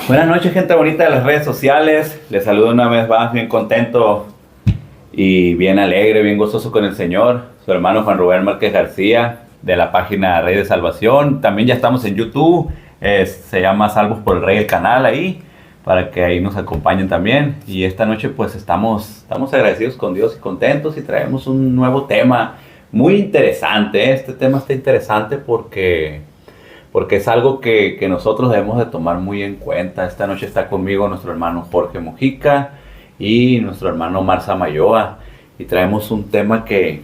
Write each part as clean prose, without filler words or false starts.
Buenas noches, gente bonita de las redes sociales. Les saludo una vez más, bien contento y bien alegre, bien gozoso con el Señor. Su hermano Juan Rubén Márquez García, de la página Rey de Salvación. También ya estamos en YouTube, se llama Salvos por el Rey el canal ahí, para que ahí nos acompañen también. Y esta noche pues estamos agradecidos con Dios y contentos, y traemos un nuevo tema muy interesante. Este tema está interesante porque es algo que nosotros debemos de tomar muy en cuenta. Esta noche está conmigo nuestro hermano Jorge Mojica y nuestro hermano Marza Mayoa, y traemos un tema que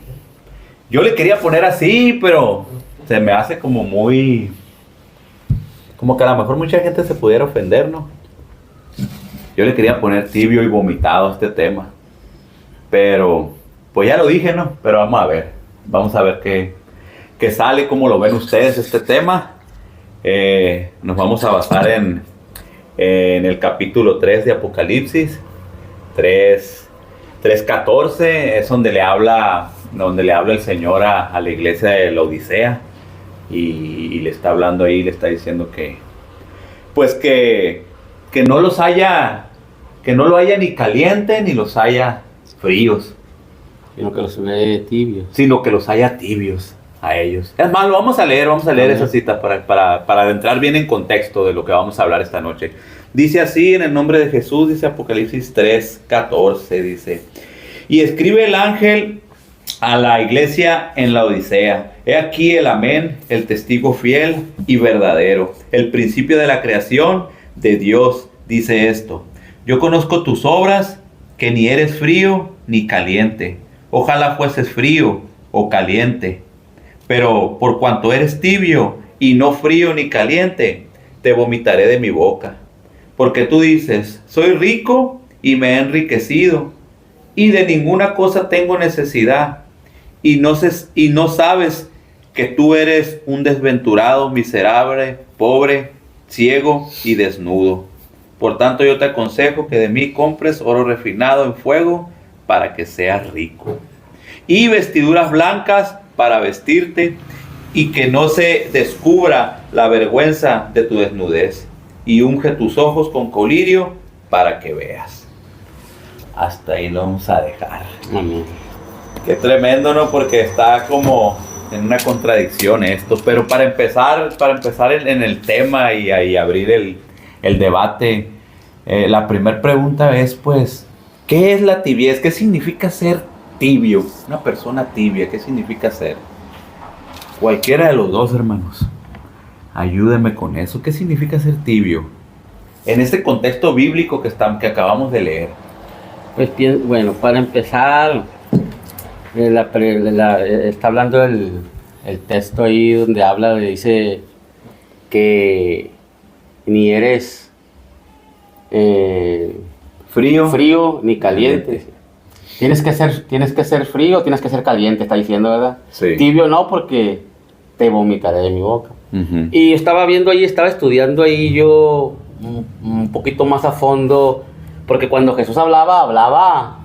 yo le quería poner así, pero se me hace como que a lo mejor mucha gente se pudiera ofender, ¿no? Yo le quería poner tibio y vomitado a este tema, pero pues ya lo dije, ¿no? Pero vamos a ver qué sale, cómo lo ven ustedes este tema. Nos vamos a basar en el capítulo 3 de Apocalipsis, 3:14, es donde le habla el Señor a la iglesia de la Odisea, y le está hablando ahí, le está diciendo que no los haya, que no lo haya ni caliente ni los haya fríos, Sino que los ve tibios. sino que los haya tibios a ellos. Es más, vamos a leer esa cita para adentrar bien en contexto de lo que vamos a hablar esta noche. Dice así, en el nombre de Jesús, dice Apocalipsis 3:14, dice: y escribe el ángel a la iglesia en la Odisea: he aquí el amén, el testigo fiel y verdadero, el principio de la creación de Dios, dice esto: yo conozco tus obras, que ni eres frío ni caliente. Ojalá fueses frío o caliente. Pero por cuanto eres tibio y no frío ni caliente, te vomitaré de mi boca. Porque tú dices: soy rico y me he enriquecido, y de ninguna cosa tengo necesidad, y no sabes que tú eres un desventurado, miserable, pobre, ciego y desnudo. Por tanto yo te aconsejo que de mí compres oro refinado en fuego, para que seas rico, y vestiduras blancas para vestirte, y que no se descubra la vergüenza de tu desnudez, y unge tus ojos con colirio para que veas. Hasta ahí lo vamos a dejar. Amén. Qué tremendo, ¿no? Porque está como en una contradicción esto. Pero para empezar en el tema y abrir el debate, la primera pregunta es, pues, ¿qué es la tibieza? ¿Qué significa ser tibio? Una persona tibia, ¿qué significa ser? Cualquiera de los dos, hermanos, ayúdeme con eso. ¿Qué significa ser tibio? En este contexto bíblico que acabamos de leer. Pues bueno, para empezar, está hablando el texto ahí donde dice que ni eres frío ni caliente. Tienes que ser frío, tienes que ser caliente, está diciendo, ¿verdad? Sí. Tibio no, porque te vomitaré de mi boca. Uh-huh. Y estaba estudiando ahí yo un poquito más a fondo, porque cuando Jesús hablaba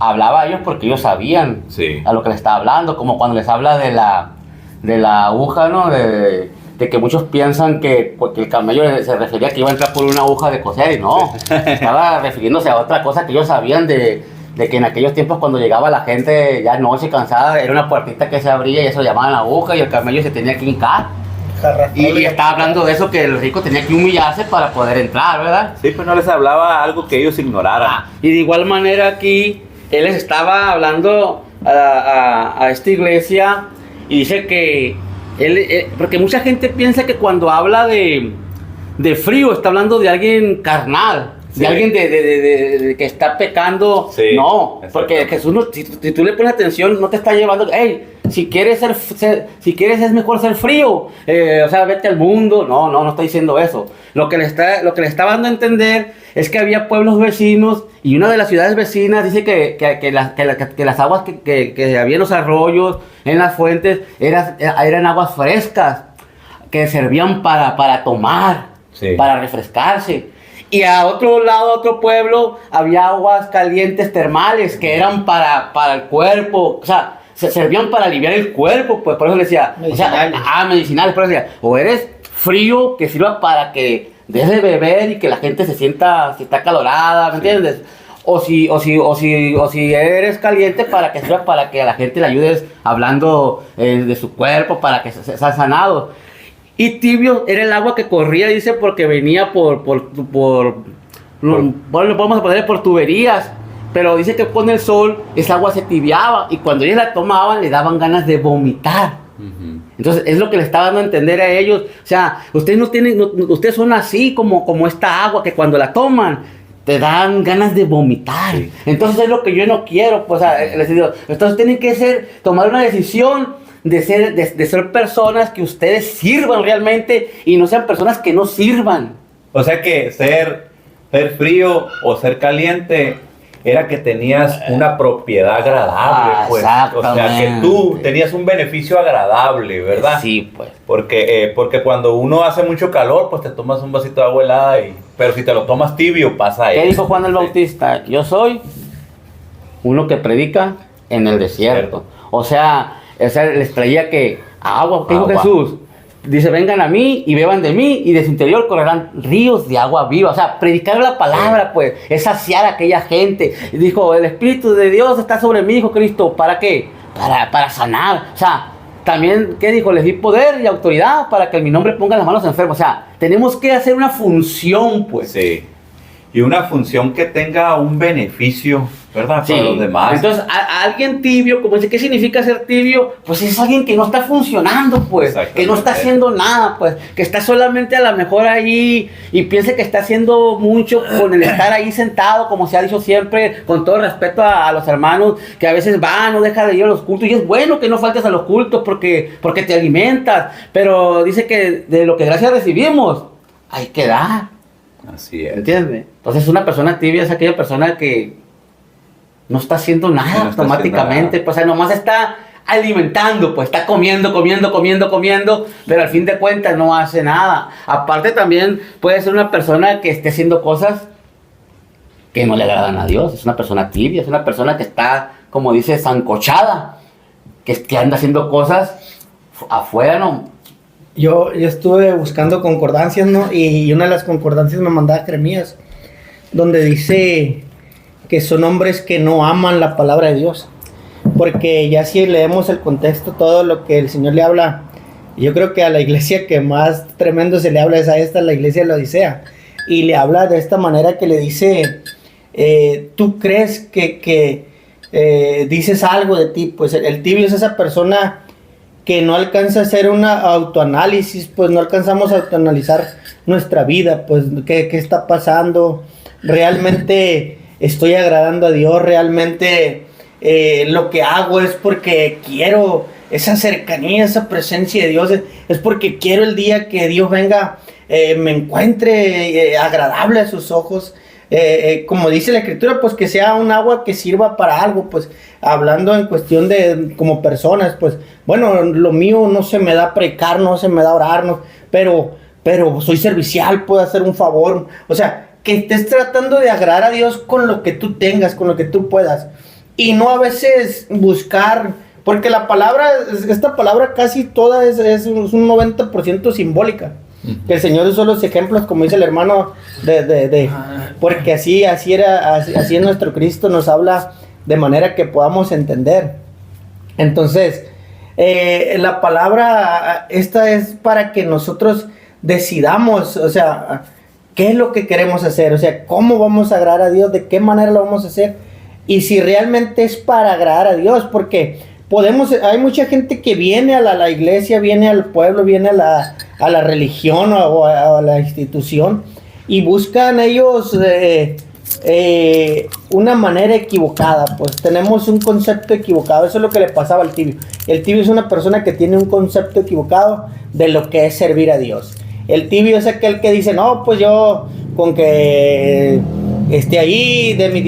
a ellos porque ellos sabían a lo que les estaba hablando, como cuando les habla de la aguja, ¿no? De que muchos piensan que el camello se refería a que iba a entrar por una aguja de coser, y no, estaba refiriéndose a otra cosa que ellos sabían de que en aquellos tiempos, cuando llegaba la gente ya noche cansada, era una puertita que se abría y eso lo llamaban aguja, y el camello se tenía que hincar. Y estaba hablando de eso, que el rico tenía que humillarse para poder entrar, ¿verdad? Sí, pues no les hablaba algo que ellos ignoraran. Y de igual manera aquí, él les estaba hablando a esta iglesia, y dice que porque mucha gente piensa que cuando habla de frío está hablando de alguien carnal, de alguien de que está pecando. No, porque Jesús, si tú le pones atención, no te está llevando, hey, si quieres es mejor ser frío, o sea, vete al mundo. No está diciendo eso. Lo que le está dando a entender es que había pueblos vecinos, y una de las ciudades vecinas dice que las aguas que había en los arroyos, en las fuentes, eran aguas frescas, que servían para tomar, para refrescarse. Y a otro lado, a otro pueblo, había aguas calientes termales que eran para el cuerpo, o sea, se servían para aliviar el cuerpo, pues por eso le decía, medicinales. Medicinales, por eso decía, o eres frío que sirva para que debe beber y que la gente se sienta, si está acalorada, ¿me entiendes? O si eres caliente para que a la gente le ayudes hablando de su cuerpo para que sea sanado. Y tibio era el agua que corría, dice, porque venía bueno, podemos ponerle por tuberías, pero dice que con el sol esa agua se tibiaba y cuando ellos la tomaban le daban ganas de vomitar. Entonces es lo que le estaba dando a entender a ellos. O sea, ustedes son así como esta agua que cuando la toman te dan ganas de vomitar. Sí. Entonces es lo que yo no quiero. Pues, les digo, entonces tienen que tomar una decisión de ser personas que ustedes sirvan realmente y no sean personas que no sirvan. O sea que ser frío o ser caliente era que tenías una propiedad agradable, pues. O sea, que tú tenías un beneficio agradable, ¿verdad? Sí, pues. Porque cuando uno hace mucho calor, pues te tomas un vasito de agua helada, pero si te lo tomas tibio, pasa eso. ¿Qué dijo Juan el Bautista? Yo soy uno que predica en el desierto. O sea, les traía que agua, ¿qué dijo Jesús? Dice, vengan a mí y beban de mí y de su interior correrán ríos de agua viva. O sea, predicar la palabra, pues, es saciar a aquella gente. Y dijo, el Espíritu de Dios está sobre mí, dijo Cristo. ¿Para qué? Para sanar. O sea, también, ¿qué dijo? Les di poder y autoridad para que en mi nombre pongan las manos enfermos. O sea, tenemos que hacer una función, pues. Sí. Y una función que tenga un beneficio, ¿verdad? Sí. Para los demás. Entonces, alguien tibio, como dice, ¿qué significa ser tibio? Pues es alguien que no está funcionando, pues. Que no está haciendo nada, pues. Que está solamente a lo mejor ahí y piensa que está haciendo mucho con el estar ahí sentado, como se ha dicho siempre, con todo respeto a los hermanos, que a veces no deja de ir a los cultos. Y es bueno que no faltes a los cultos porque te alimentas. Pero dice que de lo que gracias recibimos, hay que dar. Así es. ¿Entiendes? Entonces una persona tibia es aquella persona que no está haciendo nada automáticamente, pues, o sea, nomás está alimentando, pues está comiendo, pero al fin de cuentas no hace nada. Aparte también puede ser una persona que esté haciendo cosas que no le agradan a Dios. Es una persona tibia, es una persona que está, como dice, sancochada, que anda haciendo cosas afuera, ¿no? Yo estuve buscando concordancias, ¿no? Y una de las concordancias me mandaba Jeremías, donde dice que son hombres que no aman la palabra de Dios. Porque ya si leemos el contexto, todo lo que el Señor le habla, yo creo que a la iglesia que más tremendo se le habla es a esta, la iglesia de la Odisea. Y le habla de esta manera que le dice, tú crees que dices algo de ti. Pues el tibio es esa persona que no alcanza a hacer una autoanálisis, pues no alcanzamos a autoanalizar nuestra vida, pues qué está pasando, realmente estoy agradando a Dios, realmente lo que hago es porque quiero esa cercanía, esa presencia de Dios, es porque quiero el día que Dios venga, me encuentre agradable a sus ojos. Como dice la escritura, pues que sea un agua que sirva para algo, pues hablando en cuestión de como personas, pues bueno, lo mío no se me da predicar, no se me da orar, no, pero soy servicial, puedo hacer un favor, o sea, que estés tratando de agradar a Dios con lo que tú tengas, con lo que tú puedas, y no a veces buscar, porque la palabra, esta palabra casi toda es un 90% simbólica. Que el Señor usó los ejemplos, como dice el hermano, porque así es nuestro Cristo, nos habla de manera que podamos entender. Entonces, la palabra esta es para que nosotros decidamos, o sea, qué es lo que queremos hacer, o sea, cómo vamos a agradar a Dios, de qué manera lo vamos a hacer, y si realmente es para agradar a Dios, porque hay mucha gente que viene a la iglesia, viene al pueblo, viene a la religión o a la institución y buscan ellos una manera equivocada, pues tenemos un concepto equivocado. Eso es lo que le pasaba al tibio. El tibio es una persona que tiene un concepto equivocado de lo que es servir a Dios. El tibio es aquel que dice, no, pues yo con que esté ahí de mi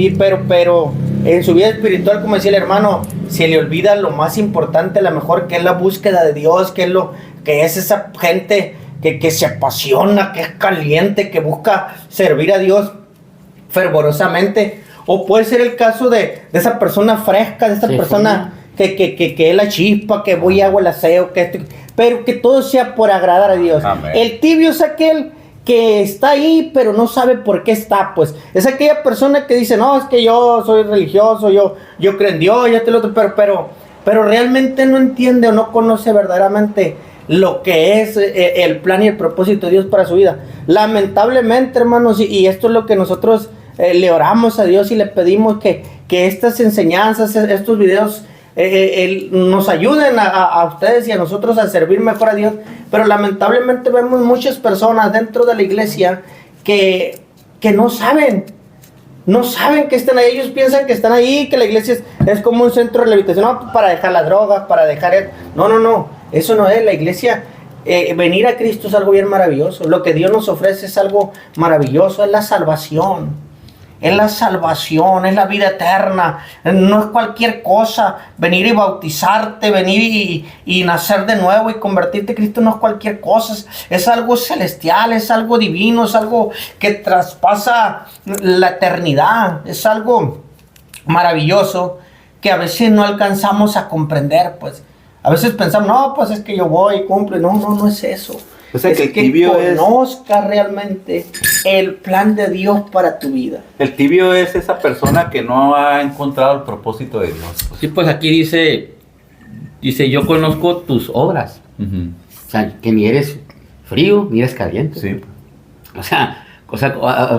pero en su vida espiritual, como decía el hermano, se le olvida lo más importante, a lo mejor, que es la búsqueda de Dios, que es esa gente que se apasiona, que es caliente, que busca servir a Dios fervorosamente. O puede ser el caso de esa persona fresca, de esa persona que es la chispa, que voy y hago el aseo, pero que todo sea por agradar a Dios. Amén. El tibio es aquel que está ahí, pero no sabe por qué está, pues. Es aquella persona que dice, no, es que yo soy religioso, yo creo en Dios, yo te lo otro, pero realmente no entiende o no conoce verdaderamente lo que es el plan y el propósito de Dios para su vida. Lamentablemente, hermanos, y esto es lo que nosotros le oramos a Dios y le pedimos que estas enseñanzas, estos videos, nos ayuden a ustedes y a nosotros a servir mejor a Dios. Pero lamentablemente vemos muchas personas dentro de la iglesia que no saben que están ahí. Ellos piensan que están ahí, que la iglesia es como un centro de rehabilitación, no, para dejar las drogas, para dejar no, eso no es la iglesia. Venir a Cristo es algo bien maravilloso. Lo que Dios nos ofrece es algo maravilloso, es la salvación. Es la salvación, es la vida eterna, no es cualquier cosa. Venir y bautizarte, venir y nacer de nuevo y convertirte en Cristo no es cualquier cosa. Es algo celestial, es algo divino, es algo que traspasa la eternidad. Es algo maravilloso que a veces no alcanzamos a comprender, pues. A veces pensamos, no, pues es que yo voy y cumplo. No es eso. O sea, es que el que tibio conozca realmente el plan de Dios para tu vida. El tibio es esa persona que no ha encontrado el propósito de Dios. Sí, pues aquí dice, yo conozco tus obras. Uh-huh. O sea, que ni eres frío, ni eres caliente. Sí. O sea,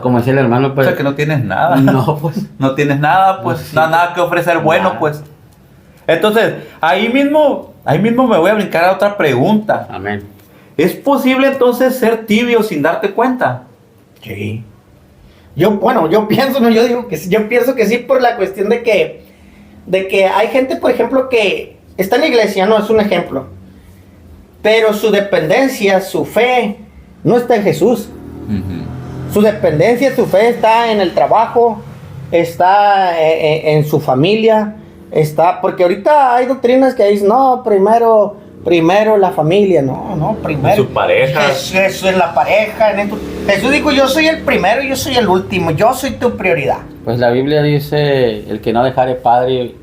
como decía el hermano, pues... O sea, que no tienes nada. No, pues... No tienes nada, pues. Sí. Nada que ofrecer bueno, Nada. pues. Entonces, ahí mismo me voy a brincar a otra pregunta. Amén. ¿Es posible entonces ser tibio sin darte cuenta? Sí. Yo pienso que sí, por la cuestión de que hay gente, por ejemplo, que está en la iglesia, no es un ejemplo, pero su dependencia, su fe, no está en Jesús. Uh-huh. Su dependencia, su fe está en el trabajo, está en su familia, porque ahorita hay doctrinas que dicen, no, primero la familia, no, primero Su pareja. eso es la pareja. Jesús dijo, yo soy el primero y yo soy el último, yo soy tu prioridad. Pues la Biblia dice, el que no dejare padre,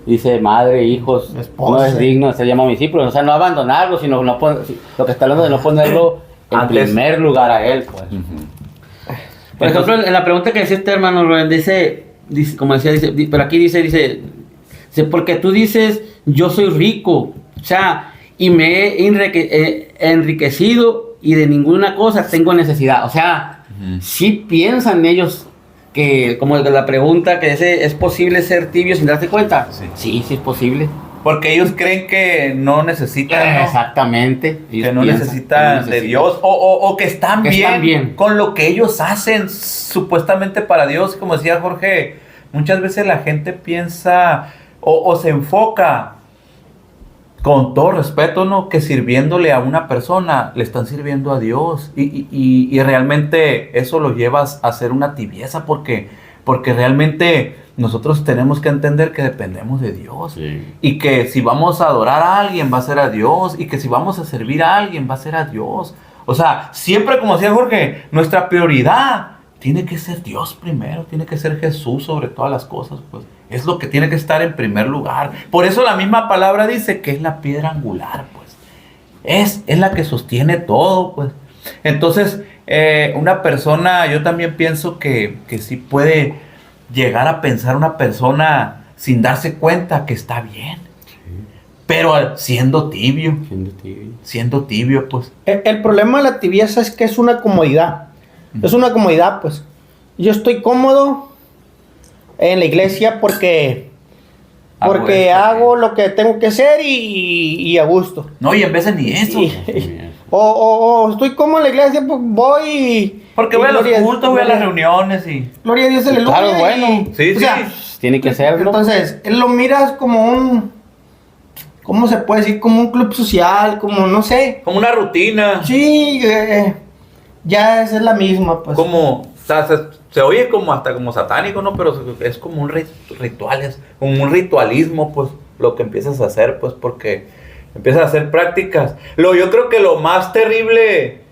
dice madre, hijos, Esposa. no es digno de ser llamado discípulo. O sea, no abandonarlo, sino lo que está hablando de no ponerlo en Antes. primer lugar a él, pues. Uh-huh. Por ejemplo, en la pregunta que decía este hermano Rubén, dice, como decía, pero aquí dice, porque tú dices, yo soy rico, o sea, y me he enriquecido y de ninguna cosa tengo necesidad. O sea, sí piensan ellos que, como la pregunta que dice, ¿es posible ser tibio sin darse cuenta? Sí es posible. Porque ellos creen que no necesitan, ¿no? Exactamente. Que no necesitan de Dios o que están bien con lo que ellos hacen supuestamente para Dios. Como decía Jorge, muchas veces la gente piensa o se enfoca, con todo respeto, ¿no?, que sirviéndole a una persona le están sirviendo a Dios y realmente eso lo llevas a hacer una tibieza porque realmente nosotros tenemos que entender que dependemos de Dios. Sí. Y que si vamos a adorar a alguien va a ser a Dios, y que si vamos a servir a alguien va a ser a Dios. O sea, siempre, como decía Jorge, nuestra prioridad tiene que ser Dios primero, tiene que ser Jesús sobre todas las cosas, pues. Es lo que tiene que estar en primer lugar. Por eso la misma palabra dice que es la piedra angular, pues. Es la que sostiene todo, pues. Entonces, una persona, yo también pienso que sí puede llegar a pensar una persona sin darse cuenta que está bien. Sí. Pero siendo tibio. Siendo tibio, pues. El problema de la tibieza es que es una comodidad. Es una comodidad, pues. Yo estoy cómodo en la iglesia porque hago lo que tengo que hacer y a gusto. No, y en veces ni eso. O estoy cómodo en la iglesia, pues voy. Porque voy a los cultos, voy a las reuniones y... Gloria a Dios, aleluya. Claro, bueno. Sí, o sea, tiene que serlo. Entonces, lo miras como un... ¿Cómo se puede decir? Como un club social, como no sé. Como una rutina. Sí, ya es la misma, pues. Como... O sea, se oye como hasta como satánico, ¿no? Pero es como un ritual, como un ritualismo, pues, lo que empiezas a hacer, pues, porque empiezas a hacer prácticas. Yo creo que lo más terrible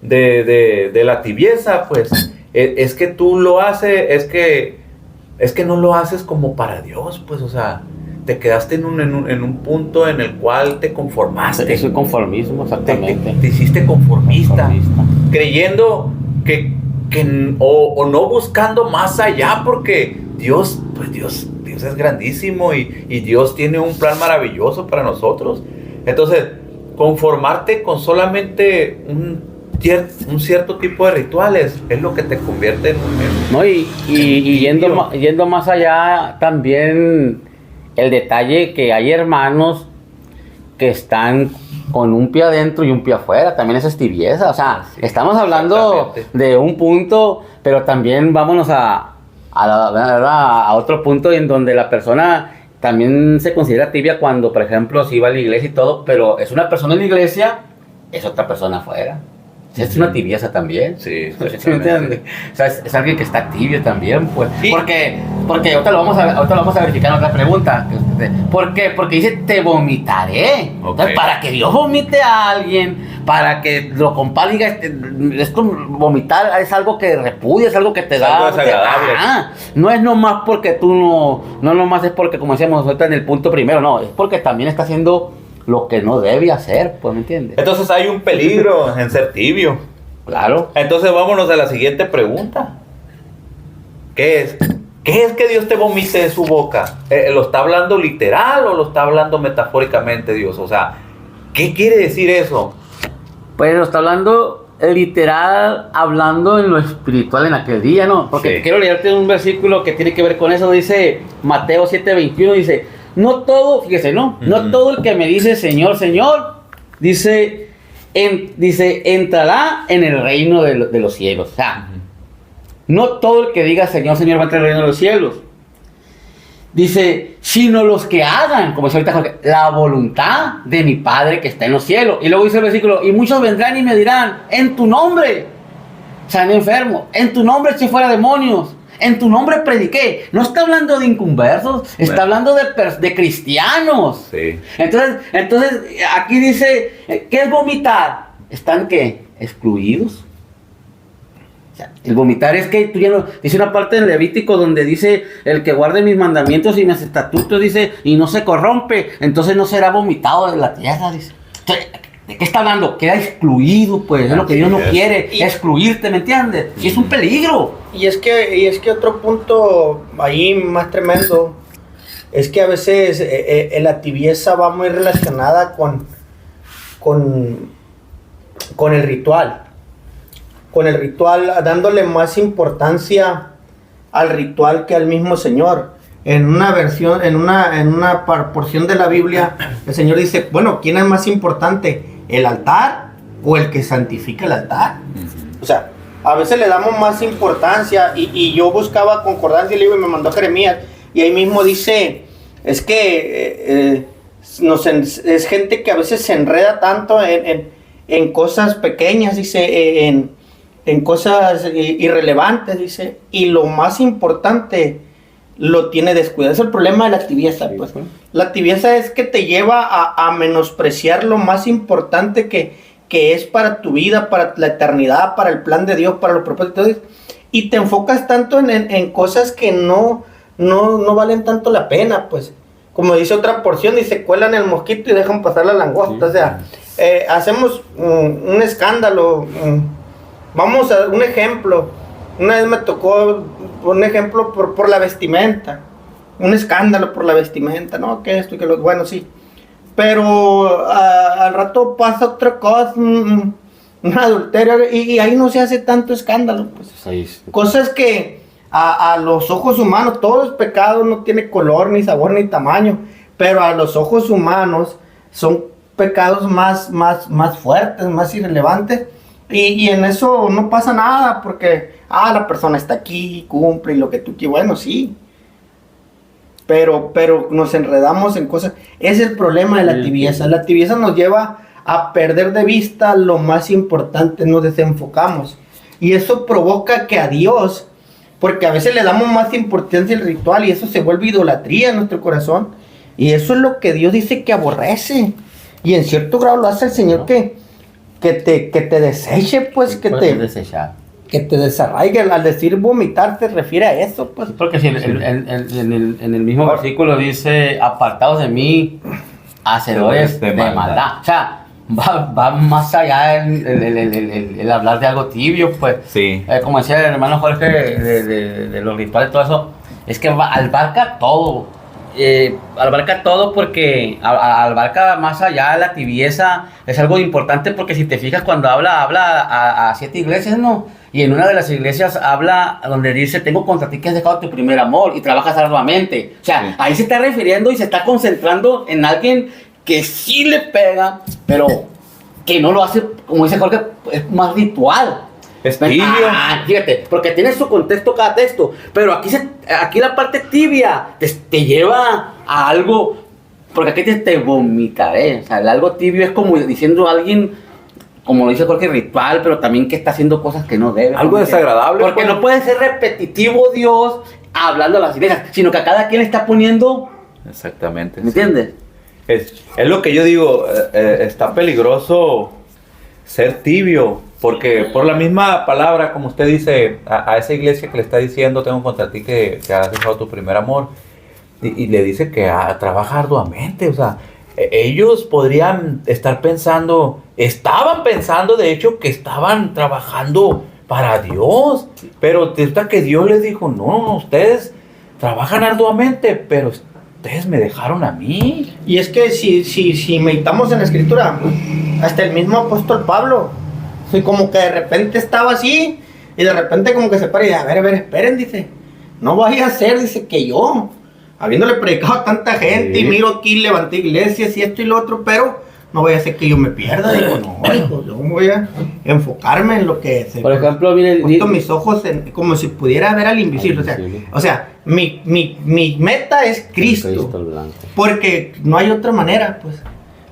de la tibieza, pues, es que tú lo haces, es que no lo haces como para Dios, pues, o sea, te quedaste en un punto en el cual te conformaste. Es el conformismo, exactamente. Te hiciste conformista. Creyendo o no buscando más allá, porque Dios es grandísimo y Dios tiene un plan maravilloso para nosotros. Entonces, conformarte con solamente un cierto tipo de rituales es lo que te convierte en un... No, y yendo más allá, también el detalle que hay hermanos que están con un pie adentro y un pie afuera, también esa es tibieza. O sea, sí, estamos hablando de un punto, pero también vámonos a otro punto en donde la persona también se considera tibia cuando, por ejemplo, si va a la iglesia y todo, pero es una persona en la iglesia, es otra persona afuera. Es una tibieza también. Sí, ¿Me entiendes? O sea, es alguien que está tibio también, pues. Sí. Porque ahorita lo vamos a verificar en otra pregunta. ¿Por qué? Porque dice, te vomitaré. Okay. Entonces, para que Dios vomite a alguien, para que lo compadre diga, vomitar es algo que repudia, es algo que te da... Algo desagradable. No es nomás porque tú no nomás es porque, como decíamos ahorita en el punto primero, no, es porque también está haciendo lo que no debe hacer, pues, ¿me entiendes? Entonces hay un peligro en ser tibio. Claro. Entonces vámonos a la siguiente pregunta. ¿Qué es que Dios te vomite de su boca? ¿Lo está hablando literal o lo está hablando metafóricamente Dios? O sea, ¿qué quiere decir eso? Pues lo está hablando literal, hablando en lo espiritual en aquel día, ¿no? Porque sí. Quiero leerte un versículo que tiene que ver con eso. Dice Mateo 7:21, dice... No todo, fíjese, ¿no? Uh-huh. No todo el que me dice Señor, Señor, dice entrará en el reino de los cielos. O sea, uh-huh. No todo el que diga Señor, Señor va a entrar en el reino de los cielos. Dice, sino los que hagan, como dice ahorita Jorge, la voluntad de mi Padre que está en los cielos. Y luego dice el versículo, y muchos vendrán y me dirán, en tu nombre sané enfermos, en tu nombre eché fuera demonios, en tu nombre prediqué. No está hablando de inconversos, está hablando de cristianos. Sí. Entonces, aquí dice, ¿qué es vomitar? ¿Están qué? ¿Excluidos? O sea, el vomitar es que tú ya no... Dice una parte del Levítico donde dice, el que guarde mis mandamientos y mis estatutos, dice, y no se corrompe, entonces no será vomitado de la tierra, dice. Entonces, ¿de qué está hablando? Queda excluido, pues, es lo que Dios no quiere, excluirte, ¿me entiendes? Y es un peligro. Y es que otro punto ahí más tremendo es que a veces la tibieza va muy relacionada con el ritual. Con el ritual, dándole más importancia al ritual que al mismo Señor. En una porción de la Biblia, el Señor dice, bueno, ¿quién es más importante? ¿El altar o el que santifica el altar? O sea, a veces le damos más importancia y yo buscaba concordancia y me mandó Jeremías y ahí mismo dice, es que es gente que a veces se enreda tanto en cosas pequeñas, dice, en cosas irrelevantes, dice, y lo más importante lo tiene descuidado. Es el problema de la tibieza, pues. La tibieza es que te lleva a menospreciar lo más importante que es para tu vida, para la eternidad, para el plan de Dios, para los propósitos de Dios, y te enfocas tanto en cosas que no valen tanto la pena, pues. Como dice otra porción, dice, cuelan el mosquito y dejan pasar la langosta. Sí. O sea, hacemos un escándalo. Vamos a un ejemplo. Una vez me tocó un ejemplo por la vestimenta. Un escándalo por la vestimenta, ¿no? Que esto y que lo... Bueno, sí. Pero al rato pasa otra cosa, un adulterio, y ahí no se hace tanto escándalo, pues. Sí. Cosas que a los ojos humanos, todo es pecado, no tiene color, ni sabor, ni tamaño, pero a los ojos humanos son pecados más fuertes, más irrelevantes, y en eso no pasa nada, porque la persona está aquí, cumple, y lo que tú quieras, bueno, sí. Pero nos enredamos en cosas. Es el problema de la tibieza. La tibieza nos lleva a perder de vista lo más importante, nos desenfocamos. Y eso provoca que a Dios, porque a veces le damos más importancia al ritual y eso se vuelve idolatría en nuestro corazón. Y eso es lo que Dios dice que aborrece. Y en cierto grado lo hace el Señor que te deseche, pues, que te... desechar. que te desarraigue. Al decir vomitar se refiere a eso, pues. Porque si en el mismo versículo dice, apartados de mí, hacedores de maldad. O sea, va más allá el hablar de algo tibio, pues. Sí. Como decía el hermano Jorge de los rituales, todo eso, es que abarca todo. Abarca todo porque abarca más allá la tibieza. Es algo importante porque si te fijas cuando habla a 7 iglesias, ¿no? Y en una de las iglesias habla donde dice, tengo contra ti que has dejado tu primer amor y trabajas arduamente. O sea, ahí se está refiriendo y se está concentrando en alguien que sí le pega, pero que no lo hace, como dice Jorge, es más ritual. Es tibio. Fíjate, porque tiene su contexto cada texto, pero aquí la parte tibia te lleva a algo, porque aquí te vomitaré. O sea, el algo tibio es como diciendo a alguien, como lo dice Jorge, ritual, pero también que está haciendo cosas que no debe. Algo desagradable. Porque no puede ser repetitivo Dios hablando a las iglesias, sino que a cada quien le está poniendo. Exactamente. ¿Me entiendes? Es lo que yo digo, está peligroso ser tibio, porque por la misma palabra, como usted dice, a esa iglesia que le está diciendo, tengo contra ti que has dejado tu primer amor, y le dice que trabaja arduamente. O sea, ellos podrían estar estaban pensando de hecho que estaban trabajando para Dios, pero hasta que Dios les dijo, no, ustedes trabajan arduamente, pero ustedes me dejaron a mí. Y es que si meditamos en la escritura, hasta el mismo apóstol Pablo, como que de repente estaba así, y de repente como que se para y dice, a ver, esperen, dice, no vaya a ser, dice, que yo, habiéndole predicado a tanta gente, y miro aquí, levanté iglesias y esto y lo otro, pero no vaya a ser que yo me pierda. Digo, no, hijo, yo voy a enfocarme en lo que se... Por ejemplo, mire, puesto mis ojos como si pudiera ver al invisible. O sea, mi meta es Cristo. Porque no hay otra manera, pues.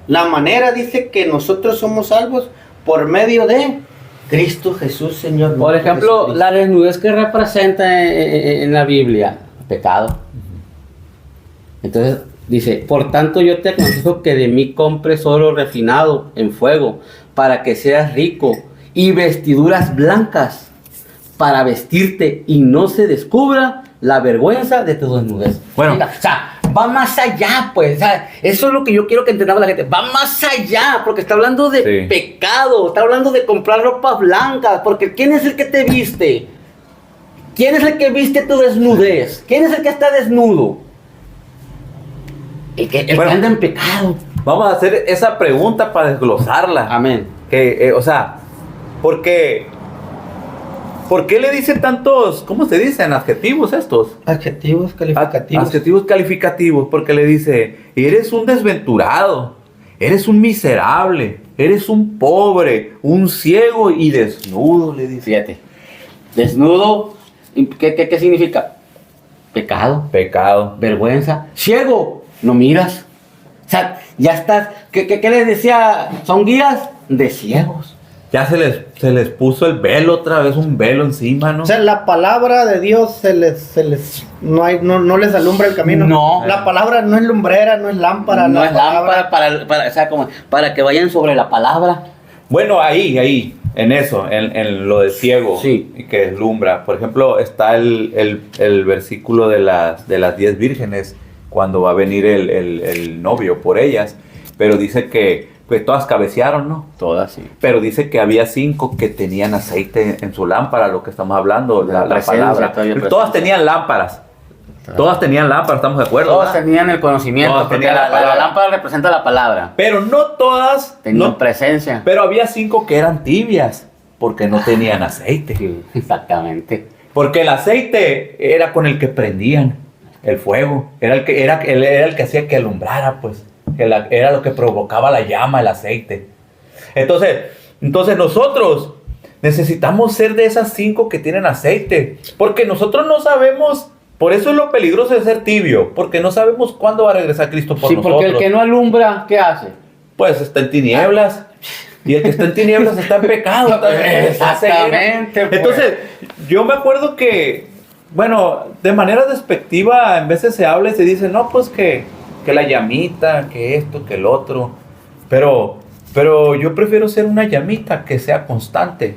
La manera dice que nosotros somos salvos por medio de Cristo Jesús, Señor. Por ejemplo, la desnudez que representa en la Biblia, pecado. Entonces dice, por tanto yo te aconsejo que de mí compres oro refinado en fuego, para que seas rico, y vestiduras blancas para vestirte y no se descubra la vergüenza de tu desnudez. Bueno, o sea, va más allá, pues. O sea, eso es lo que yo quiero que entendamos la gente. Va más allá, porque está hablando de pecado, está hablando de comprar ropas blancas, porque ¿quién es el que te viste? ¿Quién es el que viste tu desnudez? ¿Quién es el que está desnudo? El que anda en pecado. Vamos a hacer esa pregunta para desglosarla. Amén. O sea, ¿por qué le dicen tantos, cómo se dicen, adjetivos estos? Adjetivos calificativos. Adjetivos calificativos, porque le dice, eres un desventurado, eres un miserable, eres un pobre, un ciego y desnudo, le dice. Fíjate, desnudo, ¿qué significa? Pecado. Vergüenza. Ciego, no miras. O sea, ya estás. ¿Qué les decía? Son guías de ciegos. Ya se les puso el velo otra vez, un velo encima, ¿no? O sea, la palabra de Dios no les alumbra el camino. No. La palabra no es lumbrera, no es lámpara. No es lámpara para que vayan sobre la palabra. Bueno, ahí, en eso, en lo de ciego, sí, y que deslumbra. Por ejemplo, está el versículo de las 10 vírgenes, cuando va a venir el novio por ellas, pero dice que todas cabecearon, ¿no? Todas, sí. Pero dice que había 5 que tenían aceite en su lámpara, lo que estamos hablando, la palabra. Todas tenían lámparas. Todas tenían lámparas, estamos de acuerdo. Todas tenían el conocimiento, todas porque tenían la lámpara representa la palabra. Pero no todas tenían presencia. Pero había 5 que eran tibias, porque no tenían aceite. Sí, exactamente. Porque el aceite era con el que prendían el fuego, era el que hacía que alumbrara, pues. Era lo que provocaba la llama, el aceite. Entonces nosotros necesitamos ser de esas 5 que tienen aceite, porque nosotros no sabemos. Por eso es lo peligroso de ser tibio, porque no sabemos cuándo va a regresar Cristo por nosotros. Sí, porque el que no alumbra, ¿qué hace? Pues está en tinieblas. Y el que está en tinieblas está en pecado. Exactamente. Pues. Entonces, yo me acuerdo que, bueno, de manera despectiva, en veces se habla y se dice, no, pues que la llamita, que esto, que el otro. Pero yo prefiero ser una llamita que sea constante.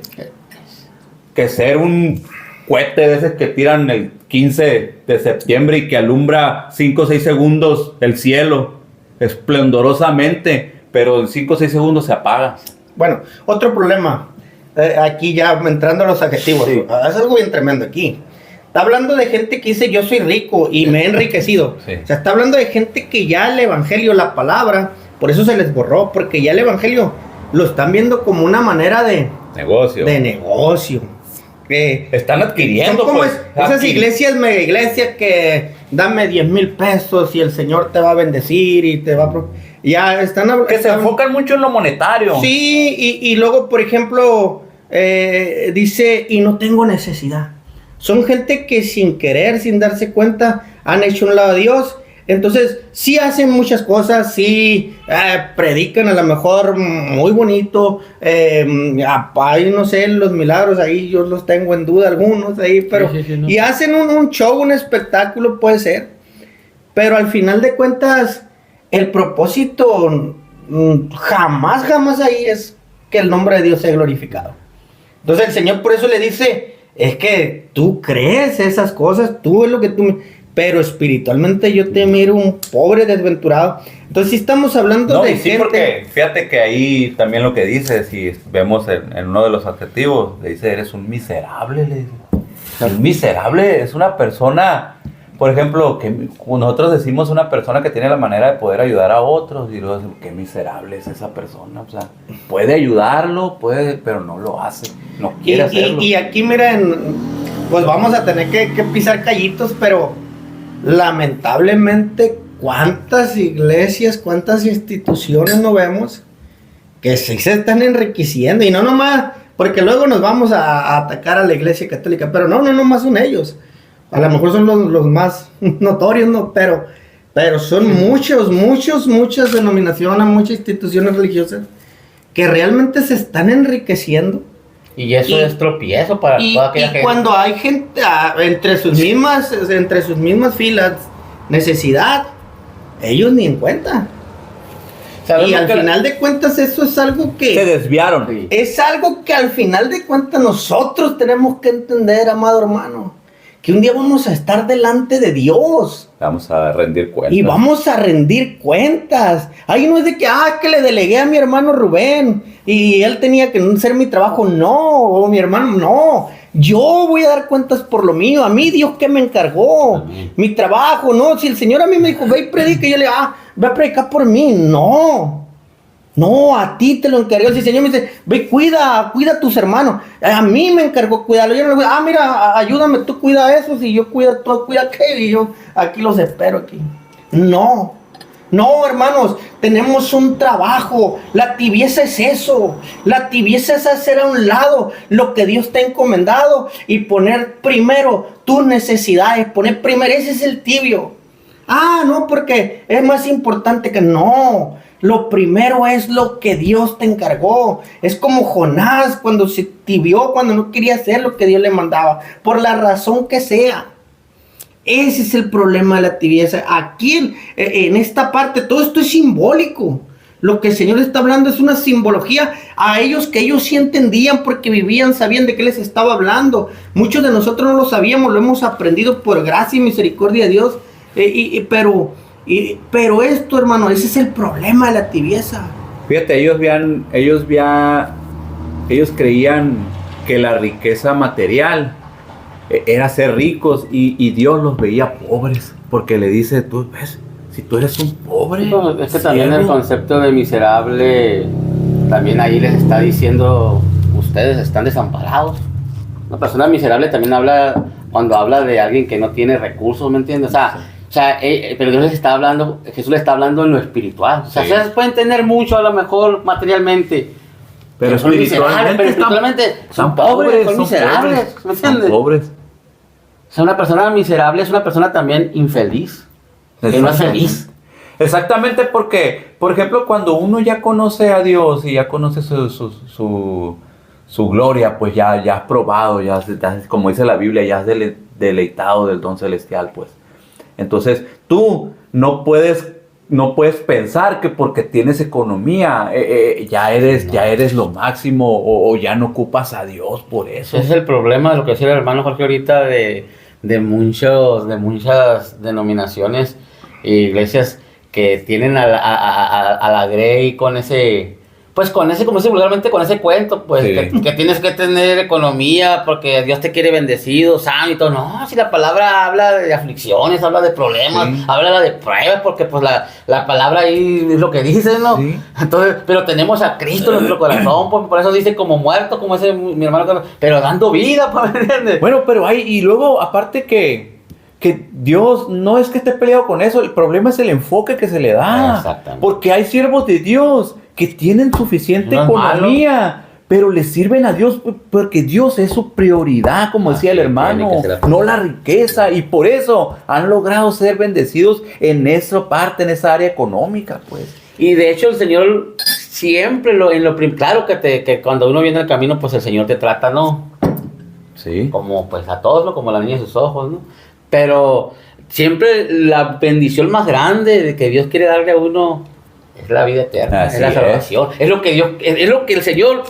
que ser un cohete de esos que tiran el 15 de septiembre y que alumbra 5 o 6 segundos el cielo esplendorosamente, pero en 5 o 6 segundos se apaga. Bueno, otro problema, aquí ya entrando a los adjetivos, Sí. es algo bien tremendo aquí. Está hablando de gente que dice yo soy rico y me he enriquecido. Sí. O sea, está hablando de gente que ya el evangelio, la palabra, por eso se les borró, porque ya el evangelio lo están viendo como una manera de Negocio. negocio. Están adquiriendo, son como pues. esas iglesias, mega iglesias que dame 10,000 pesos y el Señor te va a bendecir y te va a... Ya están... Que se enfocan mucho en lo monetario. Sí, y luego, por ejemplo, dice, y no tengo necesidad. Son gente que sin querer, sin darse cuenta, han hecho un lado a Dios. Entonces, sí hacen muchas cosas, sí predican a lo mejor muy bonito. Ahí no sé, los milagros, ahí yo los tengo en duda algunos ahí, pero... Sí, no. Y hacen un show, un espectáculo, puede ser. Pero al final de cuentas, el propósito jamás ahí es que el nombre de Dios sea glorificado. Entonces el Señor por eso le dice, es que tú crees esas cosas, tú es lo que tú... Pero espiritualmente yo te miro un pobre desventurado. Entonces sí estamos hablando No, de y sí, gente... porque fíjate que ahí también lo que dice, si vemos en uno de los adjetivos, le dice, eres un miserable, le dice. Un miserable es una persona, por ejemplo, que nosotros decimos una persona que tiene la manera de poder ayudar a otros, y luego decimos, qué miserable es esa persona, o sea, puede ayudarlo, pero no lo hace, no quiere hacerlo. Y aquí miren, pues vamos a tener que pisar callitos, pero lamentablemente cuántas iglesias, cuántas instituciones no vemos que sí se están enriqueciendo, y no nomás, porque luego nos vamos a atacar a la iglesia católica, pero no nomás son ellos, a lo mejor son los más notorios, ¿no? Pero son muchas denominaciones, muchas instituciones religiosas que realmente se están enriqueciendo. Y eso es tropiezo para toda aquella gente. Cuando hay gente entre sus mismas filas, necesidad, ellos ni en cuenta. Y al final de cuentas eso es algo que... Se desviaron. Sí. Es algo que al final de cuentas nosotros tenemos que entender, amado hermano, que un día vamos a estar delante de Dios. Vamos a rendir cuentas. Y vamos a rendir cuentas. Ahí no es de que le delegué a mi hermano Rubén y él tenía que hacer mi trabajo. No, o mi hermano, no. Yo voy a dar cuentas por lo mío. A mí Dios que me encargó. Amén. Mi trabajo, no. Si el Señor a mí me dijo, ve y predica, y yo le digo, ve a predicar por mí. No, a ti te lo encargó. Si el Señor me dice, ve, cuida a tus hermanos. A mí me encargó cuidarlo. Yo no le digo, mira, ayúdame, tú cuida a esos y yo tú cuida aquello y yo aquí los espero aquí. No, hermanos, tenemos un trabajo. La tibieza es eso. La tibieza es hacer a un lado lo que Dios te ha encomendado y poner primero tus necesidades. Poner primero, ese es el tibio. No, porque es más importante que no. Lo primero es lo que Dios te encargó. Es como Jonás cuando se tibió, cuando no quería hacer lo que Dios le mandaba, por la razón que sea. Ese es el problema de la tibieza. Aquí en esta parte todo esto es simbólico. Lo que el Señor está hablando es una simbología a ellos que ellos sí entendían porque vivían, sabían de qué les estaba hablando. Muchos de nosotros no lo sabíamos, lo hemos aprendido por gracia y misericordia de Dios. Pero esto, hermano, ese es el problema de la tibieza. Fíjate, ellos creían que la riqueza material era ser ricos y Dios los veía pobres, porque le dice, tú ves, si tú eres un pobre. No, es que también el concepto de miserable, también ahí les está diciendo, ustedes están desamparados. Una persona miserable también habla, cuando habla de alguien que no tiene recursos, ¿me entiendes? Pero Dios les está hablando, Jesús le está hablando en lo espiritual. O sea, Sí. ustedes pueden tener mucho a lo mejor materialmente, Pero son miserables, pero espiritualmente son pobres, son miserables, ¿me entiendes? Son pobres. O sea, una persona miserable es una persona también infeliz, que no es feliz. Exactamente, porque, por ejemplo, cuando uno ya conoce a Dios y ya conoce su gloria, pues ya has probado, ya como dice la Biblia, ya has deleitado del don celestial, pues. Entonces, tú no puedes no puedes pensar que porque tienes economía ya eres lo máximo o ya no ocupas a Dios por eso. Ese es el problema de lo que decía el hermano Jorge ahorita de muchas denominaciones e iglesias que tienen a la Grey con ese, como dice vulgarmente, con ese cuento, pues, sí, que tienes que tener economía porque Dios te quiere bendecido, sano y todo. No, si la palabra habla de aflicciones, habla de problemas, sí, habla de pruebas, porque pues la palabra ahí es lo que dice, ¿no? Sí. Entonces, pero tenemos a Cristo en nuestro corazón, pues, por eso dice como muerto, como ese mi hermano, pero dando vida, pues, ¿me entiendes? Bueno, pero y luego, aparte que Dios no es que esté peleado con eso, el problema es el enfoque que se le da. Exactamente. Porque hay siervos de Dios que tienen suficiente economía, pero le sirven a Dios porque Dios es su prioridad, como decía el hermano, no la riqueza, y por eso han logrado ser bendecidos en esa parte, en esa área económica, pues. Y de hecho el Señor siempre, claro que cuando uno viene al camino, pues el Señor te trata, ¿no? Sí. Como pues a todos, ¿no? Como la niña de sus ojos, ¿no? Pero siempre la bendición más grande de que Dios quiere darle a uno es la vida eterna, es la salvación. Es lo que Dios, es lo que el Señor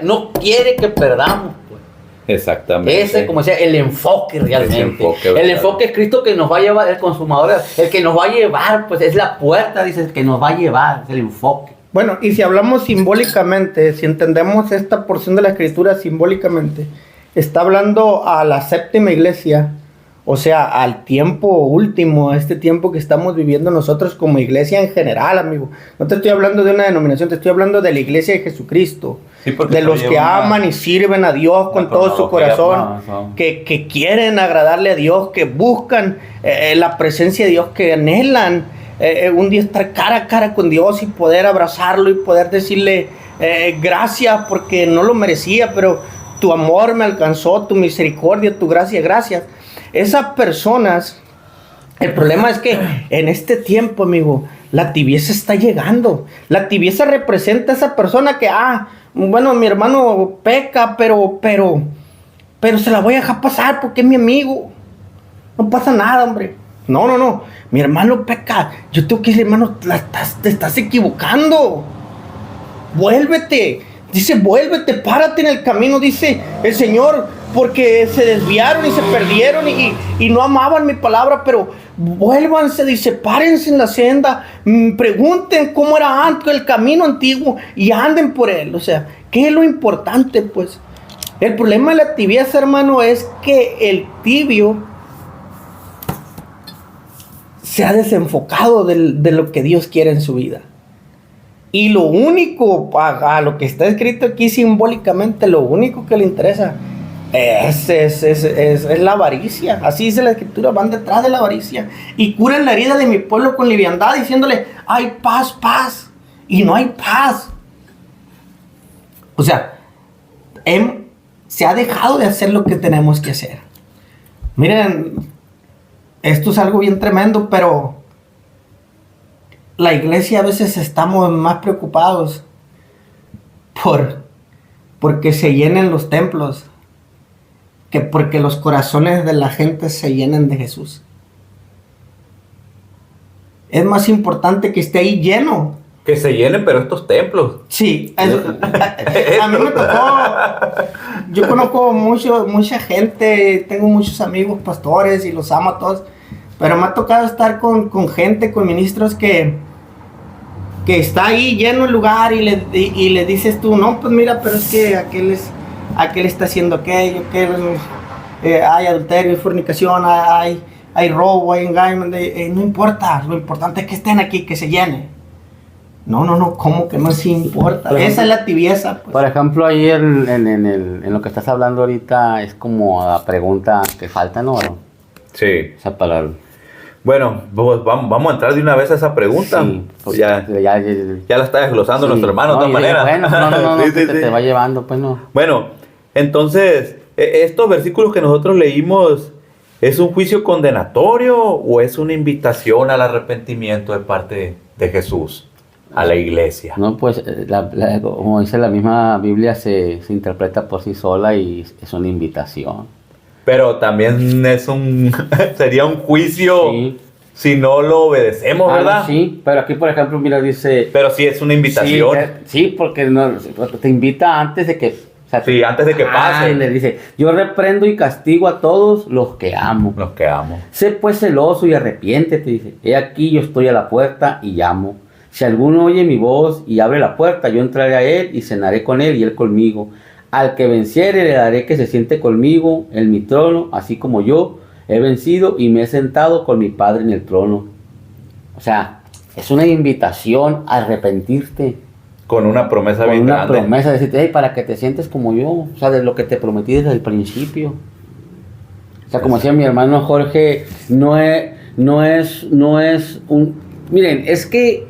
no quiere que perdamos. Pues. Exactamente. Ese, como decía, el enfoque realmente. El enfoque es Cristo que nos va a llevar, el consumador, el que nos va a llevar, pues es la puerta, dice, el que nos va a llevar, es el enfoque. Bueno, y si hablamos simbólicamente, si entendemos esta porción de la Escritura simbólicamente, está hablando a la séptima iglesia. O sea, al tiempo último, a este tiempo que estamos viviendo nosotros como iglesia en general, amigo. No te estoy hablando de una denominación, te estoy hablando de la iglesia de Jesucristo. Sí, de los que aman y sirven a Dios con todo su corazón. Que quieren agradarle a Dios, que buscan la presencia de Dios, que anhelan un día estar cara a cara con Dios y poder abrazarlo y poder decirle gracias porque no lo merecía, pero tu amor me alcanzó, tu misericordia, tu gracia, gracias. Esas personas, el problema es que en este tiempo, amigo, la tibieza está llegando. La tibieza representa a esa persona que, bueno, mi hermano peca, pero se la voy a dejar pasar porque es mi amigo. No pasa nada, hombre. No. Mi hermano peca. Yo tengo que decir, hermano, te estás equivocando. Vuélvete. Dice, vuélvete, párate en el camino, dice el Señor, porque se desviaron y se perdieron y no amaban mi palabra, pero vuélvanse, dice, párense en la senda, pregunten cómo era antes el camino antiguo y anden por él. O sea, ¿qué es lo importante, pues? El problema de la tibieza, hermano, es que el tibio se ha desenfocado de lo que Dios quiere en su vida. Y lo único, a lo que está escrito aquí simbólicamente, lo único que le interesa es la avaricia. Así dice la Escritura, van detrás de la avaricia. Y curan la herida de mi pueblo con liviandad, diciéndole, hay paz, paz. Y no hay paz. O sea, se ha dejado de hacer lo que tenemos que hacer. Miren, esto es algo bien tremendo, pero la iglesia a veces estamos más preocupados porque se llenen los templos que porque los corazones de la gente se llenen de Jesús. Es más importante que esté ahí lleno. Que se llenen, pero estos templos. Sí, a mí me tocó. Yo conozco mucha gente, tengo muchos amigos pastores y los amo a todos. Pero me ha tocado estar con gente, con ministros que está ahí lleno el lugar y le dices tú, no, pues mira, pero es que aquel está haciendo aquello, hay adulterio, hay fornicación, hay robo, hay engaño, no importa, lo importante es que estén aquí, que se llene. No, ¿cómo que no se importa? Esa es la tibieza, pues. Por ejemplo, ahí en lo que estás hablando ahorita es como la pregunta que falta, ¿no? Sí. O sea, para... Bueno, vamos a entrar de una vez a esa pregunta. Sí, pues ya la está desglosando nuestro hermano de todas maneras. Bueno, no, sí. Te va llevando, pues no. Bueno, entonces, estos versículos que nosotros leímos, ¿es un juicio condenatorio o es una invitación al arrepentimiento de parte de Jesús a la iglesia? No, pues, como dice la misma Biblia, se interpreta por sí sola y es una invitación. Pero también sería un juicio si no lo obedecemos, ¿verdad? No, sí, pero aquí, por ejemplo, mira, dice... Pero sí es una invitación. Sí, porque te invita antes de que... O sea, Sí, antes de que pase. Le dice, yo reprendo y castigo a todos los que amo. Los que amo. Sé pues celoso y arrepiéntete, dice. He aquí yo estoy a la puerta y llamo. Si alguno oye mi voz y abre la puerta, yo entraré a él y cenaré con él y él conmigo. Al que venciere le daré que se siente conmigo en mi trono, así como yo he vencido y me he sentado con mi Padre en el trono. O sea, es una invitación a arrepentirte. Con una promesa Con bien una grande. promesa de decirte, hey, para que te sientes como yo. O sea, de lo que te prometí desde el principio. O sea, como decía mi hermano Jorge, no es un... Miren, es que,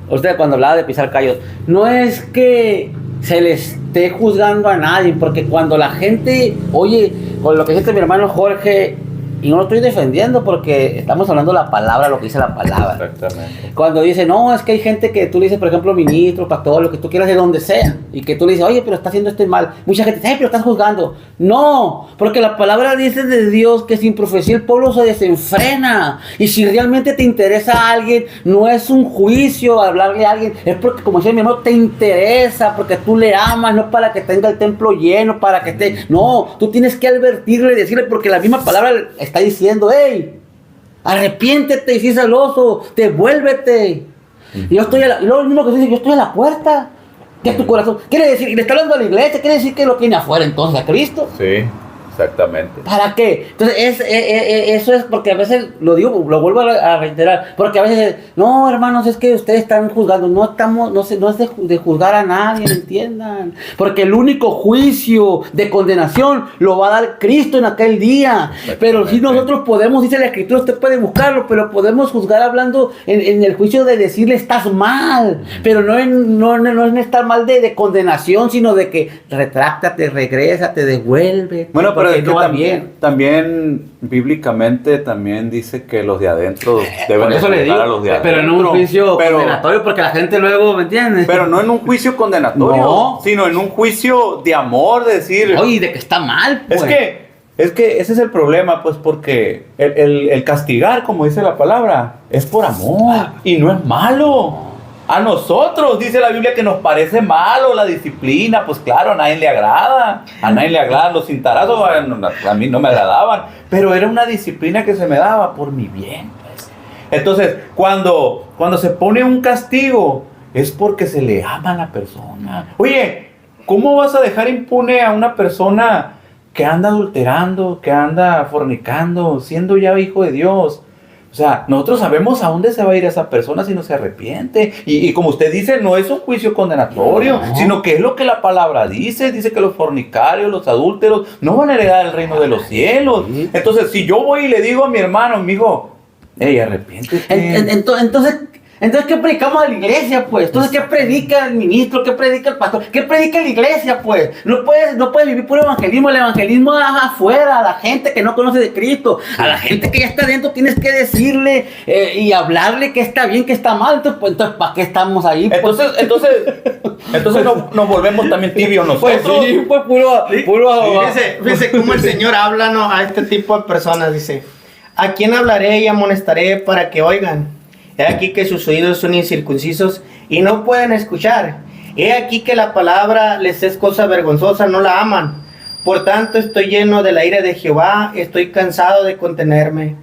usted cuando hablaba de pisar callos, no es que se le esté juzgando a nadie, porque cuando la gente oye, con lo que dice mi hermano Jorge, y no lo estoy defendiendo porque estamos hablando de la palabra, lo que dice la palabra. Exactamente. Cuando dice, no, es que hay gente que tú le dices, por ejemplo, ministro, pastor, lo que tú quieras, de donde sea, y que tú le dices, oye, pero está haciendo este mal. Mucha gente dice, pero estás juzgando. No, porque la palabra dice de Dios que sin profecía el pueblo se desenfrena. Y si realmente te interesa a alguien, no es un juicio hablarle a alguien, es porque, como decía mi hermano, te interesa, porque tú le amas, no para que tenga el templo lleno, para que esté. No, tú tienes que advertirle y decirle, porque la misma palabra está diciendo, hey, arrepiéntete y si es celoso, devuélvete. Y yo estoy y luego el mismo que dice, yo estoy a la puerta. ¿Qué es tu corazón? Quiere decir, y le está hablando a la iglesia, quiere decir que lo tiene afuera entonces a Cristo. Sí, exactamente. ¿Para qué? Entonces, eso es porque a veces, lo digo, lo vuelvo a reiterar, porque a veces, no, hermanos, es que ustedes están juzgando, no es de juzgar a nadie, entiendan, porque el único juicio de condenación lo va a dar Cristo en aquel día, pero si nosotros podemos, dice la Escritura, usted puede buscarlo, pero podemos juzgar hablando en el juicio de decirle estás mal, pero no en estar mal de condenación, sino de que retráctate, regrésate, devuelve. Bueno, pero es que no va también bíblicamente también dice que los de adentro deben Por eso de le digo, juzgar a los de adentro. pero en un juicio condenatorio, porque la gente luego, ¿me entiendes? Pero no en un juicio condenatorio, No. sino en un juicio de amor, de decir... Oye, de que está mal, pues. Es que ese es el problema, pues, porque el castigar, como dice la palabra, es por amor y no es malo. A nosotros, dice la Biblia, que nos parece malo la disciplina, pues claro, a nadie le agrada. A nadie le agradan los cintarazos, a mí no me agradaban. Pero era una disciplina que se me daba por mi bien, pues. Entonces, cuando se pone un castigo, es porque se le ama a la persona. Oye, ¿cómo vas a dejar impune a una persona que anda adulterando, que anda fornicando, siendo ya hijo de Dios? O sea, nosotros sabemos a dónde se va a ir esa persona si no se arrepiente. Y como usted dice, no es un juicio condenatorio, sino que es lo que la palabra dice. Dice que los fornicarios, los adúlteros, no van a heredar el reino de los cielos. Entonces, si yo voy y le digo a mi hermano, amigo, hey, arrepiéntete. Entonces, ¿qué predicamos a la iglesia, pues? Entonces, ¿qué predica el ministro? ¿Qué predica el pastor? ¿Qué predica la iglesia, pues? No puedes vivir puro evangelismo. El evangelismo es afuera, a la gente que no conoce de Cristo. A la gente que ya está dentro tienes que decirle y hablarle que está bien, que está mal. Entonces ¿para qué estamos ahí? Pues? Entonces nos volvemos también tibios nosotros. Pues sí, pues puro. Fíjese cómo el Señor habla, ¿no?, a este tipo de personas. Dice, ¿a quién hablaré y amonestaré para que oigan? He aquí que sus oídos son incircuncisos y no pueden escuchar. He aquí que la palabra les es cosa vergonzosa, no la aman. Por tanto estoy lleno de la ira de Jehová, estoy cansado de contenerme.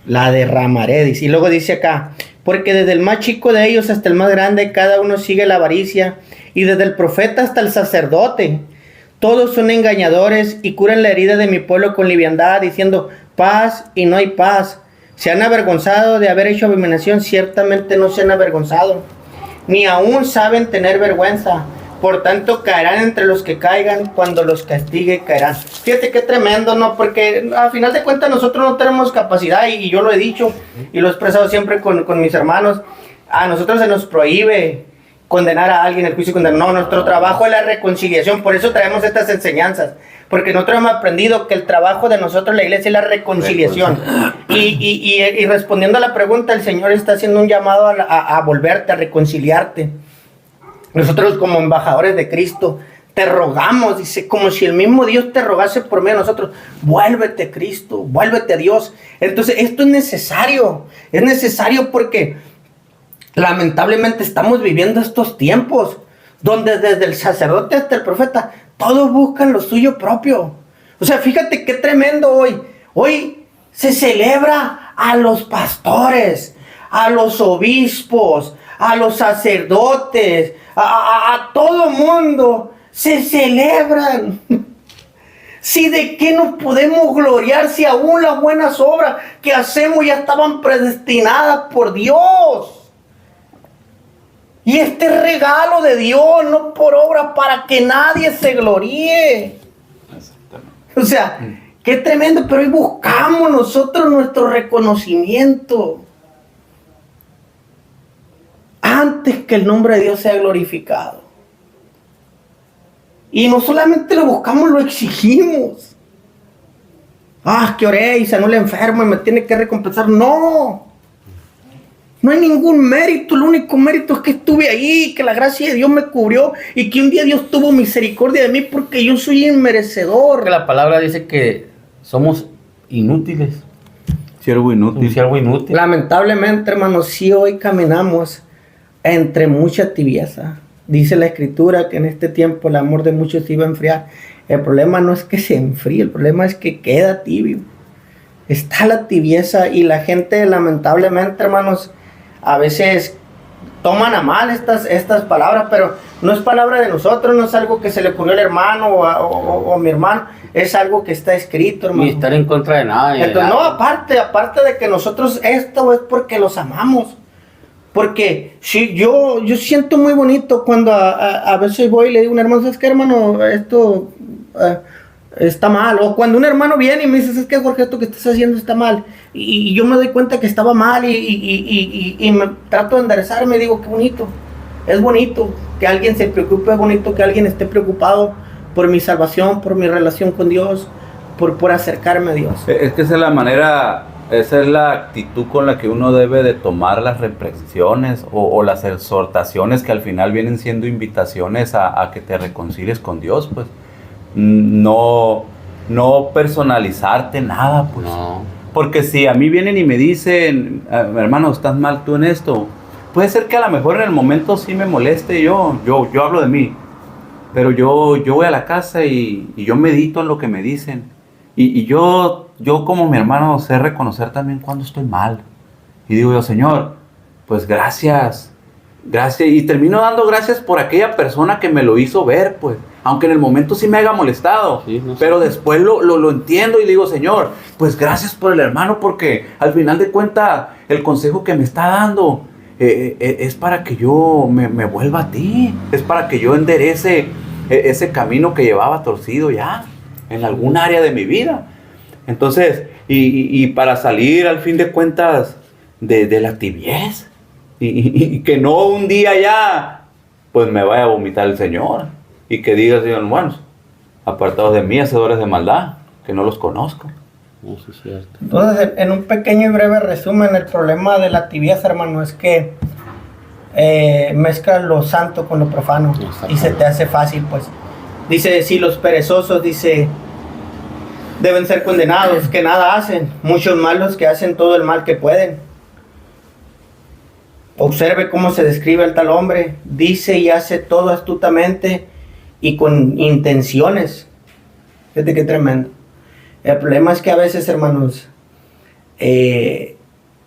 La derramaré, dice. Y luego dice acá, porque desde el más chico de ellos hasta el más grande, cada uno sigue la avaricia. Y desde el profeta hasta el sacerdote, todos son engañadores y curan la herida de mi pueblo con liviandad, diciendo paz y no hay paz. Se han avergonzado de haber hecho abominación, ciertamente no se han avergonzado, ni aún saben tener vergüenza. Por tanto, caerán entre los que caigan, cuando los castigue caerán. Fíjate qué tremendo, ¿no? Porque a final de cuentas nosotros no tenemos capacidad, y yo lo he dicho, y lo he expresado siempre con mis hermanos. A nosotros se nos prohíbe condenar a alguien, el juicio condenar. No, nuestro trabajo es la reconciliación, por eso traemos estas enseñanzas. Porque nosotros hemos aprendido que el trabajo de nosotros, la iglesia, es la reconciliación. Y respondiendo a la pregunta, el Señor está haciendo un llamado a volverte, a reconciliarte. Nosotros como embajadores de Cristo te rogamos, dice, como si el mismo Dios te rogase por medio de nosotros, vuélvete Cristo, vuélvete a Dios. Entonces esto es necesario porque lamentablemente estamos viviendo estos tiempos donde desde el sacerdote hasta el profeta, todos buscan lo suyo propio. O sea, fíjate qué tremendo hoy se celebra a los pastores, a los obispos, a los sacerdotes, a todo mundo. Se celebran. Si de qué nos podemos gloriar si aún las buenas obras que hacemos ya estaban predestinadas por Dios. Y este regalo de Dios, no por obra, para que nadie se gloríe. O sea, qué tremendo, pero hoy buscamos nosotros nuestro reconocimiento antes que el nombre de Dios sea glorificado. Y no solamente lo buscamos, lo exigimos. Que oré y sanó el enfermo y me tiene que recompensar. No hay ningún mérito. El único mérito es que estuve ahí, que la gracia de Dios me cubrió y que un día Dios tuvo misericordia de mí porque yo soy inmerecedor. Que la palabra dice que somos inútiles. Siervo inútil. Un siervo inútil. Lamentablemente, hermanos, sí hoy caminamos entre mucha tibieza. Dice la Escritura que en este tiempo el amor de muchos se iba a enfriar. El problema no es que se enfríe, el problema es que queda tibio. Está la tibieza y la gente, lamentablemente, hermanos, a veces toman a mal estas palabras, pero no es palabra de nosotros, no es algo que se le ocurrió al hermano o mi hermano, es algo que está escrito, hermano. Ni estar en contra de nadie. Entonces, no, aparte de que nosotros esto es porque los amamos. Porque sí, yo siento muy bonito cuando a veces voy y le digo a un hermano, ¿sabes qué, hermano? Esto está mal. O cuando un hermano viene y me dice, ¿sabes qué, Jorge? Esto que estás haciendo está mal. Y yo me doy cuenta que estaba mal y me trato de enderezarme y digo, qué bonito. Es bonito que alguien se preocupe, es bonito que alguien esté preocupado por mi salvación, por mi relación con Dios, por acercarme a Dios. Es que esa es la manera... Esa es la actitud con la que uno debe de tomar las reprensiones o las exhortaciones que al final vienen siendo invitaciones a que te reconcilies con Dios, pues. No personalizarte nada, pues. No. Porque si a mí vienen y me dicen, hermano, estás mal tú en esto, puede ser que a lo mejor en el momento sí me moleste yo hablo de mí, pero yo voy a la casa y yo medito en lo que me dicen. Y yo como mi hermano sé reconocer también cuando estoy mal. Y digo yo, Señor, pues gracias. Y termino dando gracias por aquella persona que me lo hizo ver, pues. Aunque en el momento sí me haya molestado. Sí, no sé. Pero después lo entiendo y digo, Señor, pues gracias por el hermano, porque al final de cuentas el consejo que me está dando es para que yo me vuelva a ti. Es para que yo enderece ese camino que llevaba torcido ya en algún área de mi vida. Entonces, y para salir al fin de cuentas de la tibieza, y que no un día ya pues me vaya a vomitar el Señor y que diga, Señor, bueno, apartados de mí, hacedores de maldad, que no los conozco. Eso es cierto. Entonces, en un pequeño y breve resumen, el problema de la tibieza, hermano, es que mezclas lo santo con lo profano y se te hace fácil, pues. Dice, si los perezosos, dice, deben ser condenados, que nada hacen, muchos malos que hacen todo el mal que pueden. Observe cómo se describe el tal hombre, dice y hace todo astutamente y con intenciones. Fíjate qué tremendo. El problema es que a veces, hermanos,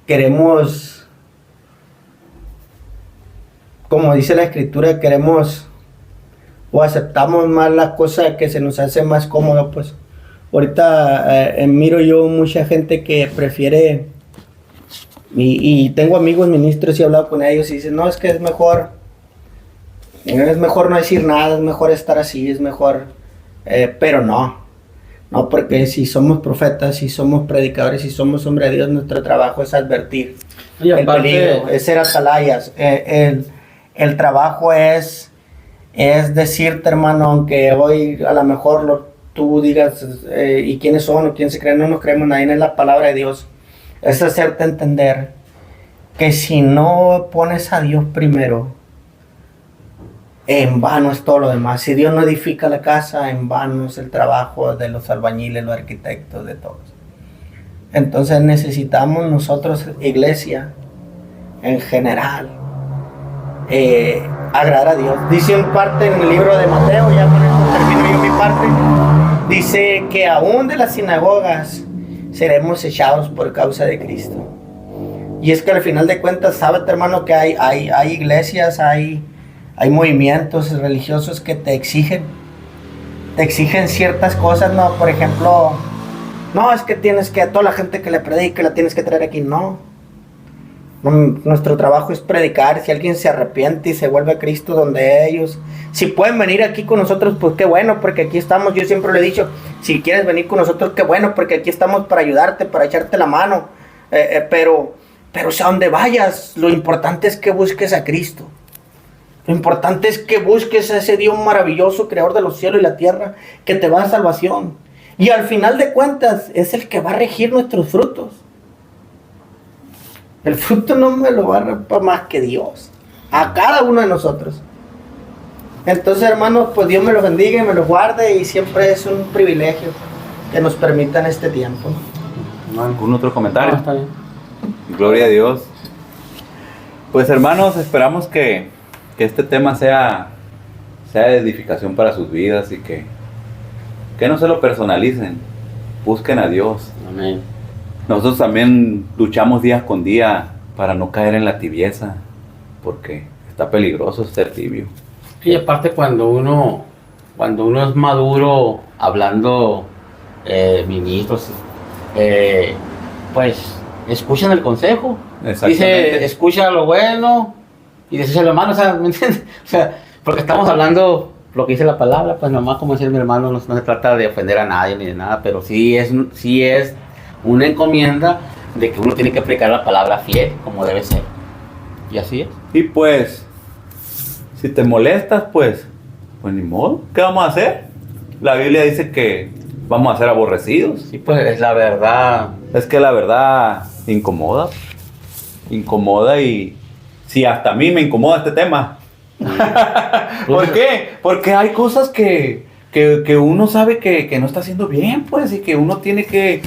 queremos, como dice la Escritura, queremos o aceptamos más la cosa que se nos hace más cómodo, pues. Ahorita miro yo mucha gente que prefiere, y tengo amigos ministros y he hablado con ellos y dicen, no, es que es mejor no decir nada, es mejor estar así, es mejor, pero no, porque si somos profetas, si somos predicadores, si somos hombres de Dios, nuestro trabajo es advertir el peligro, es ser atalayas, el trabajo es decirte, hermano, aunque hoy a lo mejor tú digas, ¿y quiénes son o quién se creen? No nos creemos nadie, es la palabra de Dios. Es hacerte entender que si no pones a Dios primero, en vano es todo lo demás. Si Dios no edifica la casa, en vano es el trabajo de los albañiles, los arquitectos, de todos. Entonces necesitamos nosotros, iglesia, en general, agradar a Dios. Dice en parte en el libro de Mateo, ya con esto termino yo mi parte, dice que aún de las sinagogas seremos echados por causa de Cristo. Y es que al final de cuentas, sabes, hermano, que hay iglesias, hay movimientos religiosos que te exigen ciertas cosas, ¿no? Por ejemplo, no, es que tienes que, a toda la gente que le predique la tienes que traer aquí, no. Nuestro trabajo es predicar. Si alguien se arrepiente y se vuelve a Cristo donde ellos, si pueden venir aquí con nosotros, pues qué bueno, porque aquí estamos. Yo siempre le he dicho, si quieres venir con nosotros, qué bueno, porque aquí estamos para ayudarte, para echarte la mano. Pero a donde vayas, lo importante es que busques a Cristo. Lo importante es que busques a ese Dios maravilloso, creador de los cielos y la tierra, que te va a dar salvación. Y al final de cuentas, es el que va a regir nuestros frutos. El fruto no me lo va a dar más que Dios, a cada uno de nosotros. Entonces, hermanos, pues Dios me los bendiga y me los guarde, y siempre es un privilegio que nos permitan este tiempo. ¿Algún otro comentario? No, está bien. Gloria a Dios. Pues hermanos, esperamos que este tema sea de edificación para sus vidas, y que no se lo personalicen, busquen a Dios. Amén. Nosotros también luchamos día con día para no caer en la tibieza, porque está peligroso ser tibio. Y aparte cuando uno es maduro, hablando ministros, pues escuchan el consejo. Dice, escucha lo bueno y dice lo malo, o sea, ¿me entiendes? O sea, porque estamos hablando lo que dice la palabra, pues nomás, como decía mi hermano, no se trata de ofender a nadie ni de nada, pero sí es una encomienda de que uno tiene que aplicar la palabra fiel como debe ser. Y así es. Y pues, si te molestas, pues ni modo, ¿qué vamos a hacer? La Biblia dice que vamos a ser aborrecidos. Sí, pues es la verdad. Es que la verdad incomoda, y si hasta a mí me incomoda este tema. ¿Por qué? Porque hay cosas que uno sabe que no está haciendo bien, pues, y que uno tiene que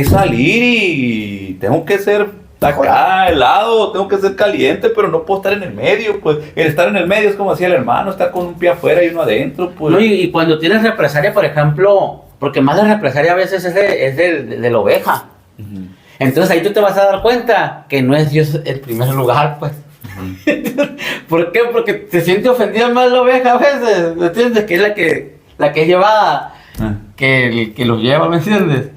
salir, y tengo que ser acá helado, tengo que ser caliente, pero no puedo estar en el medio, pues. El estar en el medio es como decía el hermano, estar con un pie afuera y uno adentro, pues. No, y cuando tienes represalia, por ejemplo, porque más la represalia a veces es de la oveja. Uh-huh. Entonces ahí tú te vas a dar cuenta que no es Dios el primer lugar, pues. Uh-huh. ¿Por qué? Porque te siente ofendida más la oveja a veces, ¿me entiendes? Que es la que es llevada, que los lleva, ¿me entiendes?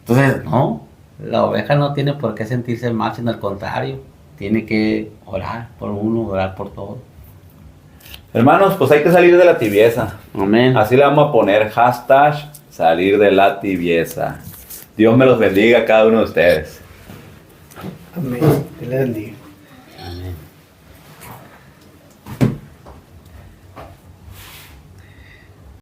Entonces, no, la oveja no tiene por qué sentirse mal, sino al contrario, tiene que orar por uno, orar por todos. Hermanos, pues hay que salir de la tibieza. Amén. Así le vamos a poner hashtag salir de la tibieza. Dios me los bendiga a cada uno de ustedes. Amén. Dios les bendiga.